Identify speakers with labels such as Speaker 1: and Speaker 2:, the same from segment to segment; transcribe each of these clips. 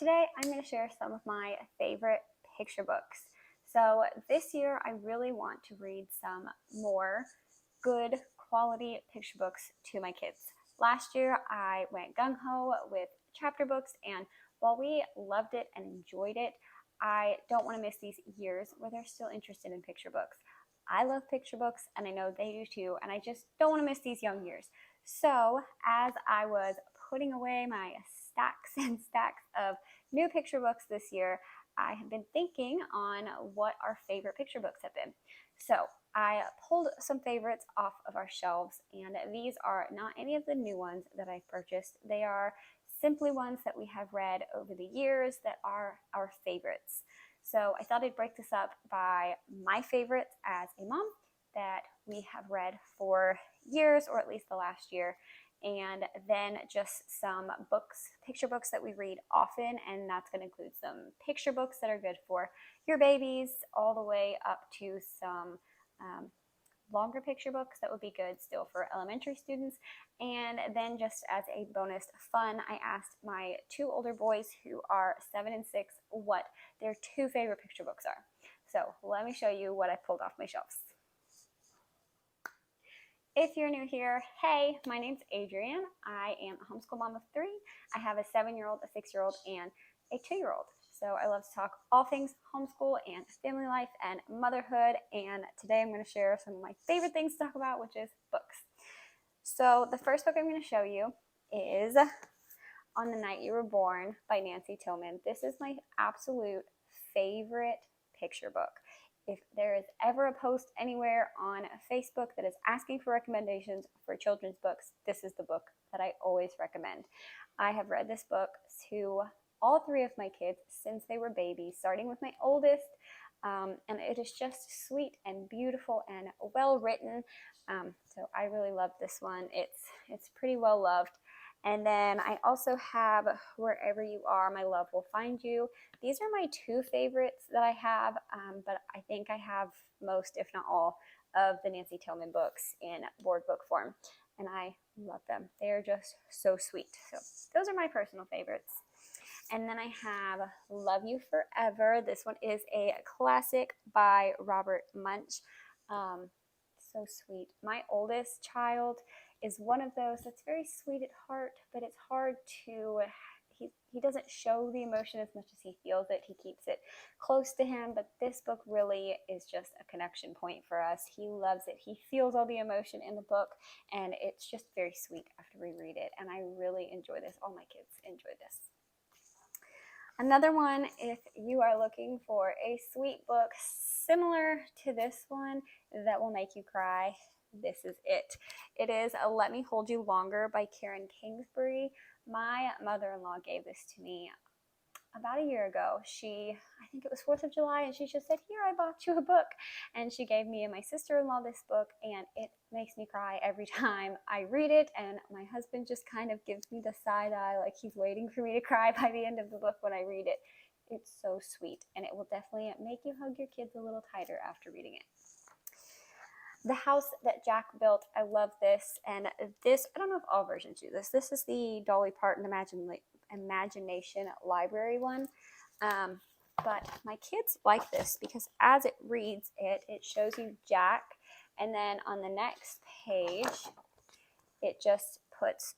Speaker 1: Today I'm going to share some of my favorite picture books. So this year I really want to read some more good quality picture books to my kids. Last year I went gung-ho with chapter books, and while we loved it and enjoyed it, I don't want to miss these years where they're still interested in picture books. I love picture books and I know they do too, and I just don't want to miss these young years. So as I was putting away my stacks and stacks of new picture books this year, I have been thinking on what our favorite picture books have been. So I pulled some favorites off of our shelves, and these are not any of the new ones that I've purchased. They are simply ones that we have read over the years that are our favorites. So I thought I'd break this up by my favorites as a mom that we have read for years, or at least the last year, and then just some books, picture books that we read often, and that's going to include some picture books that are good for your babies, all the way up to some longer picture books that would be good still for elementary students. And then just as a bonus fun, I asked my two older boys who are 7 and 6 what their two favorite picture books are. So let me show you what I pulled off my shelves. If you're new here, hey, my name's Adrienne. I am a homeschool mom of 3. I have a 7-year-old, a 6-year-old, and a 2-year-old. So I love to talk all things homeschool and family life and motherhood. And today I'm going to share some of my favorite things to talk about, which is books. So the first book I'm going to show you is On the Night You Were Born by Nancy Tillman. This is my absolute favorite picture book. If there is ever a post anywhere on Facebook that is asking for recommendations for children's books, this is the book that I always recommend. I have read this book to all 3 of my kids since they were babies, starting with my oldest, and it is just sweet and beautiful and well written. So I really love this one. It's pretty well loved. And then I also have Wherever You Are, My Love Will Find You. These are my 2 favorites that I have, but I think I have most, if not all, of the Nancy Tillman books in board book form, and I love them. They are just so sweet. So those are my personal favorites. And then I have Love You Forever. This one is a classic by Robert Munsch. So sweet. My oldest child is one of those that's very sweet at heart, but it's hard to, he doesn't show the emotion as much as he feels it. He keeps it close to him, but this book really is just a connection point for us. He loves it. He feels all the emotion in the book, and it's just very sweet after we read it, and I really enjoy this. All my kids enjoy this. Another one, if you are looking for a sweet book similar to this one that will make you cry, this is it. It is Let Me Hold You Longer by Karen Kingsbury. My mother-in-law gave this to me about a year ago. I think it was 4th of July, and she just said, "Here, I bought you a book." And she gave me and my sister-in-law this book, and it makes me cry every time I read it. And my husband just kind of gives me the side eye, like he's waiting for me to cry by the end of the book when I read it. It's so sweet, and it will definitely make you hug your kids a little tighter after reading it. The House That Jack Built. I love this, and this, I don't know if all versions do this. This is the Dolly Parton Imagination Library one, but my kids like this because as it reads it shows you Jack, and then on the next page it just puts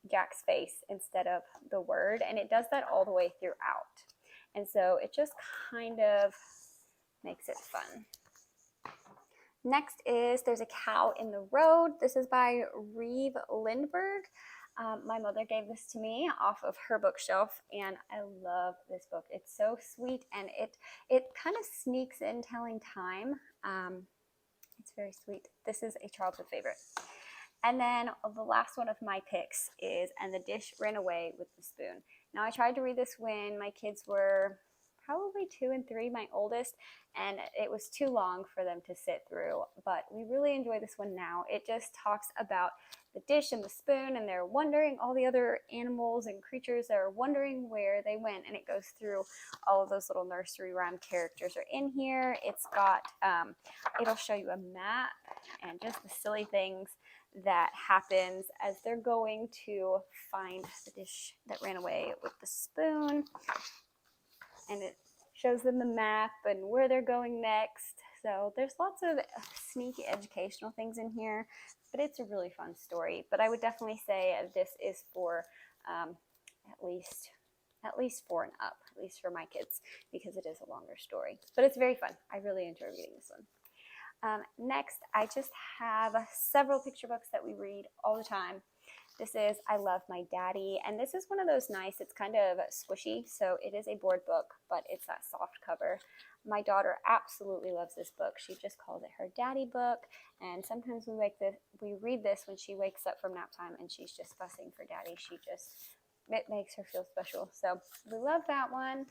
Speaker 1: Jack's face instead of the word, and it does that all the way throughout, and so it just kind of makes it fun. Next is There's a Cow in the Road. This is by Reeve Lindbergh. My mother gave this to me off of her bookshelf, and I love this book. It's so sweet, and it kind of sneaks in telling time. It's very sweet. This is a childhood favorite. And then the last one of my picks is And the Dish Ran Away with the Spoon. Now, I tried to read this when my kids were probably 2 and 3, my oldest, and it was too long for them to sit through, but we really enjoy this one now. It just talks about the dish and the spoon, and they're wondering, all the other animals and creatures are wondering where they went, and it goes through all of those little nursery rhyme characters are in here. It's got, it'll show you a map and just the silly things that happens as they're going to find the dish that ran away with the spoon. And it shows them the map and where they're going next. So there's lots of sneaky educational things in here, but it's a really fun story. But I would definitely say this is for at least 4 and up, at least for my kids, because it is a longer story. But it's very fun. I really enjoy reading this one. Next, I just have several picture books that we read all the time. This is I Love My Daddy, and this is one of those nice, it's kind of squishy, so it is a board book, but it's that soft cover. My daughter absolutely loves this book. She just calls it her daddy book, and sometimes we read this when she wakes up from nap time and she's just fussing for daddy. It makes her feel special, so we love that one.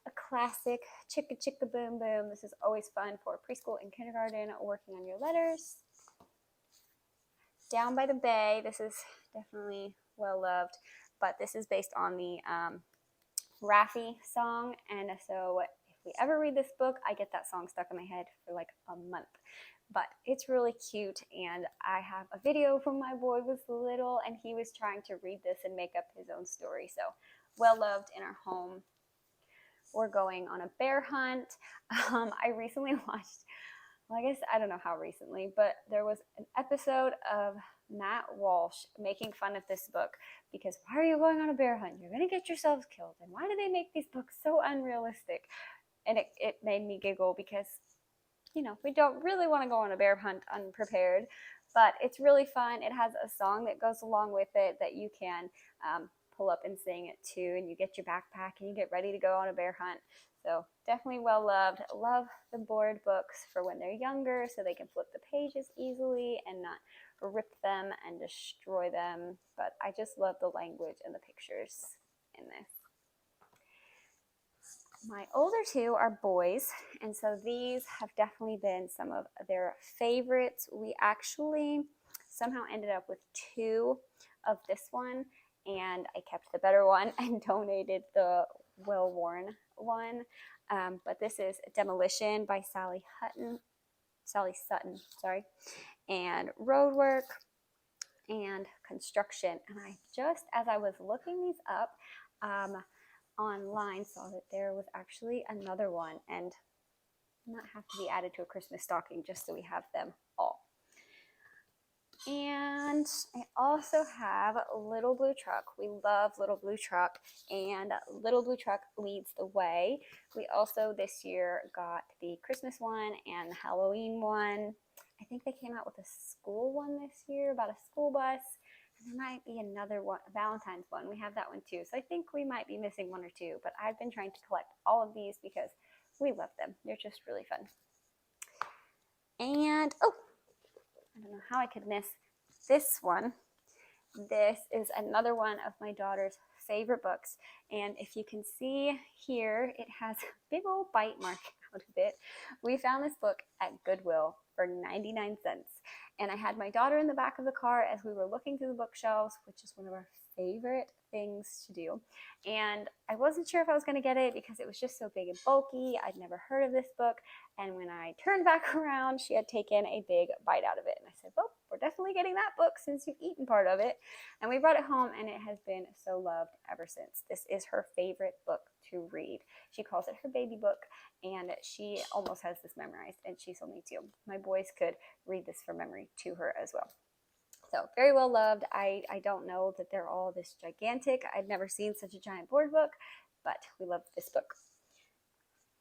Speaker 1: A classic, Chicka Chicka Boom Boom. This is always fun for preschool and kindergarten working on your letters. Down by the Bay, this is definitely well loved, but this is based on the Raffi song, and so if we ever read this book, I get that song stuck in my head for like a month. But it's really cute, and I have a video from my boy was little, and he was trying to read this and make up his own story, so well loved in our home. We're going on a bear hunt. I recently watched, well, I guess I don't know how recently, but there was an episode of Matt Walsh making fun of this book because why are you going on a bear hunt? You're going to get yourselves killed. And why do they make these books so unrealistic? And it made me giggle because, you know, we don't really want to go on a bear hunt unprepared, but it's really fun. It has a song that goes along with it that you can pull up and sing it too, and you get your backpack and you get ready to go on a bear hunt. So definitely well loved. Love the board books for when they're younger so they can flip the pages easily and not rip them and destroy them. But I just love the language and the pictures in this. My older two are boys, and so these have definitely been some of their favorites. We actually somehow ended up with 2 of this one, and I kept the better one and donated the well-worn one. But this is Demolition by Sally Sutton, and Roadwork and Construction. And I just, as I was looking these up online, saw that there was actually another one, and might have to be added to a Christmas stocking just so we have them all. And I also have Little Blue Truck. We love Little Blue Truck, and Little Blue Truck leads the way. We also this year got the Christmas one and the Halloween one. I think they came out with a school one this year about a school bus. And there might be another one, a Valentine's one. We have that one too. So I think we might be missing 1 or 2, but I've been trying to collect all of these because we love them. They're just really fun. And, I don't know how I could miss this one. This is another one of my daughter's favorite books. And if you can see here, it has a big old bite mark out of it. We found this book at Goodwill for 99 cents. And I had my daughter in the back of the car as we were looking through the bookshelves, which is one of our favorite things to do. And I wasn't sure if I was going to get it because it was just so big and bulky. I'd never heard of this book. And when I turned back around, she had taken a big bite out of it. And I said, well, we're definitely getting that book since you've eaten part of it. And we brought it home, and it has been so loved ever since. This is her favorite book to read. She calls it her baby book, and she almost has this memorized, and she's only 2. My boys could read this from memory to her as well. So very well loved. I don't know that they're all this gigantic. I've never seen such a giant board book, but we love this book.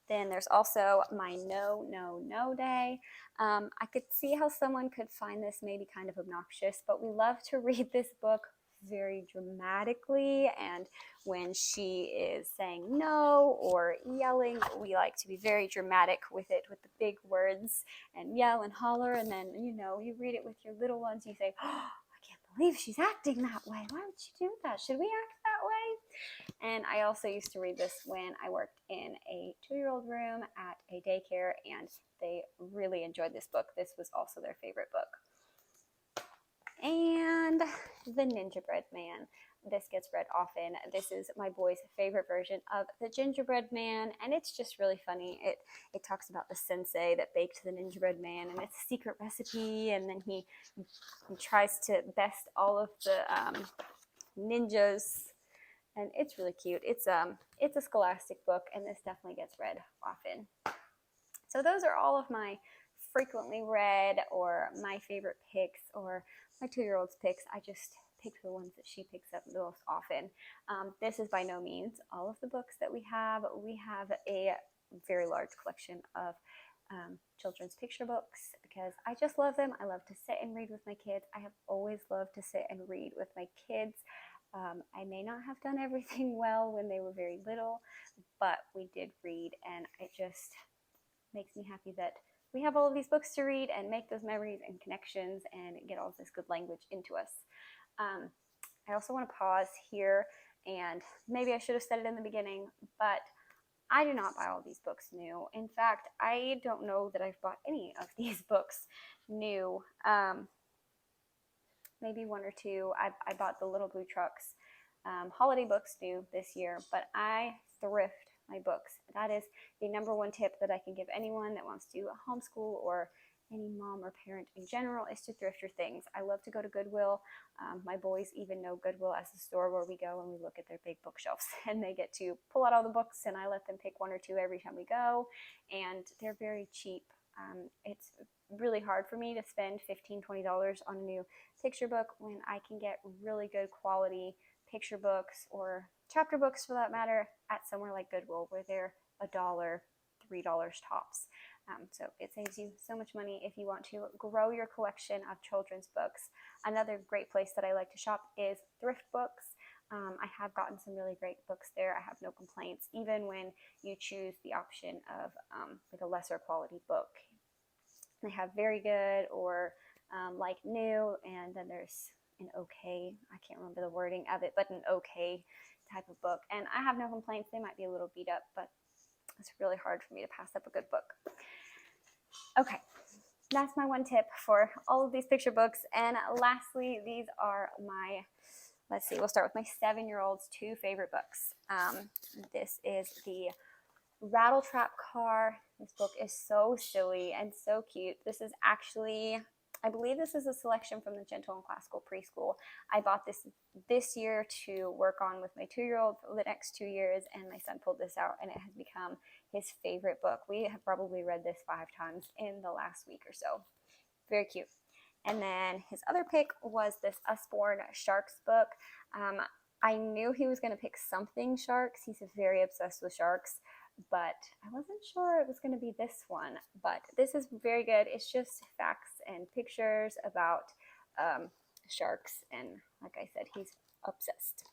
Speaker 1: Then there's also My No, No, No Day. I could see how someone could find this maybe kind of obnoxious, but we love to read this book very dramatically, and when she is saying no or yelling, we like to be very dramatic with it, with the big words, and yell and holler, and then, you know, you read it with your little ones, and you say, oh, I can't believe she's acting that way. Why would she do that? Should we act that way? And I also used to read this when I worked in a 2-year-old room at a daycare, and they really enjoyed this book. This was also their favorite book. And The Gingerbread Man. This gets read often. This is my boy's favorite version of the Gingerbread Man, and it's just really funny. It talks about the sensei that baked the gingerbread man, and it's a secret recipe, and then he tries to best all of the ninjas, and it's really cute. It's a scholastic book, and this definitely gets read often. So those are all of my frequently read or my favorite picks or my 2-year-old's picks. I just pick the ones that she picks up the most often. This is by no means all of the books that we have. We have a very large collection of children's picture books because I just love them. I love to sit and read with my kids. I have always loved to sit and read with my kids. I may not have done everything well when they were very little, but we did read, and it just makes me happy that we have all of these books to read and make those memories and connections and get all of this good language into us. I also want to pause here, and maybe I should have said it in the beginning, but I do not buy all these books new. In fact, I don't know that I've bought any of these books new. Maybe one or two. I bought the Little Blue Trucks holiday books new this year, but I thrift my books. That is the number one tip that I can give anyone that wants to homeschool, or any mom or parent in general, is to thrift your things. I love to go to Goodwill. My boys even know Goodwill as the store where we go and we look at their big bookshelves, and they get to pull out all the books, and I let them pick one or two every time we go, and they're very cheap. It's really hard for me to spend $15, $20 on a new picture book when I can get really good quality picture books, or chapter books for that matter, at somewhere like Goodwill, where they're $1, $3 tops. So it saves you so much money if you want to grow your collection of children's books. Another great place that I like to shop is ThriftBooks. I have gotten some really great books there. I have no complaints, even when you choose the option of like a lesser quality book. They have very good, or like new, and then there's an okay, I can't remember the wording of it, but an okay type of book. And I have no complaints. They might be a little beat up, but it's really hard for me to pass up a good book. Okay, that's my one tip for all of these picture books. And lastly, these are my, let's see, we'll start with my 7-year-old's 2 favorite books. This is the Rattle Trap Car. This book is so silly and so cute. This is actually, I believe this is a selection from the Gentle and Classical Preschool. I bought this year to work on with my 2-year-old for the next 2 years, and my son pulled this out, and it has become his favorite book. We have probably read this 5 times in the last week or so. Very cute. And then his other pick was this Usborne Sharks book. I knew he was going to pick something sharks. He's very obsessed with sharks, but I wasn't sure it was going to be this one. But this is very good. It's just facts and pictures about sharks, and like I said, he's obsessed.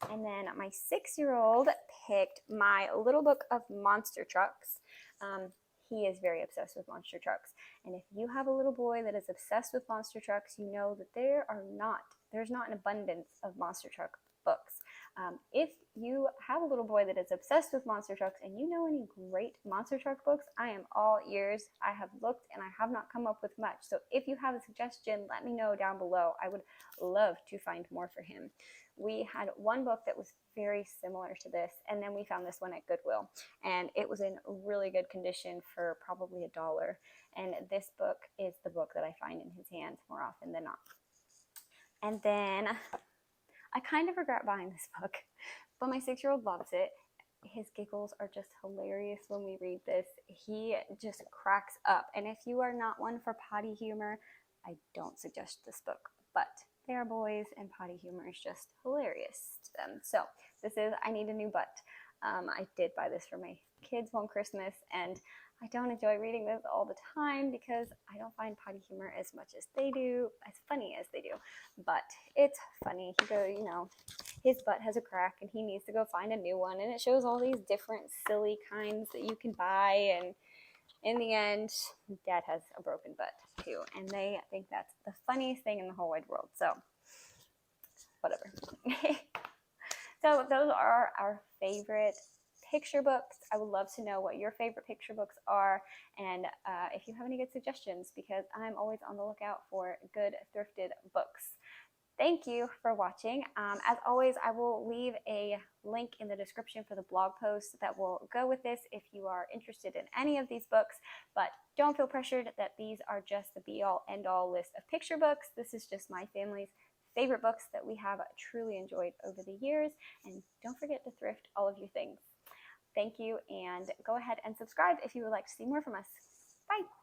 Speaker 1: And then my 6-year-old picked my little book of monster trucks. He is very obsessed with monster trucks, and if you have a little boy that is obsessed with monster trucks, you know that there's not an abundance of monster truck books. If you have a little boy that is obsessed with monster trucks and you know any great monster truck books, I am all ears. I have looked and I have not come up with much. So if you have a suggestion, let me know down below. I would love to find more for him. We had one book that was very similar to this, and then we found this one at Goodwill, and it was in really good condition for probably $1. And this book is the book that I find in his hands more often than not. And then I kind of regret buying this book, but my 6-year-old loves it. His giggles are just hilarious when we read this. He just cracks up. And if you are not one for potty humor, I don't suggest this book, but they are boys and potty humor is just hilarious to them. So this is I Need a New Butt. I did buy this for my kids one Christmas, and I don't enjoy reading this all the time because I don't find potty humor as much as they do, as funny as they do. But it's funny. His butt has a crack and he needs to go find a new one, and it shows all these different silly kinds that you can buy, and in the end, Dad has a broken butt too, and they think that's the funniest thing in the whole wide world. So, whatever. So those are our favorite picture books. I would love to know what your favorite picture books are, and if you have any good suggestions, because I'm always on the lookout for good thrifted books. Thank you for watching. As always, I will leave a link in the description for the blog post that will go with this if you are interested in any of these books, but don't feel pressured that these are just the be-all, end-all list of picture books. This is just my family's favorite books that we have truly enjoyed over the years, and don't forget to thrift all of your things. Thank you, and go ahead and subscribe if you would like to see more from us. Bye!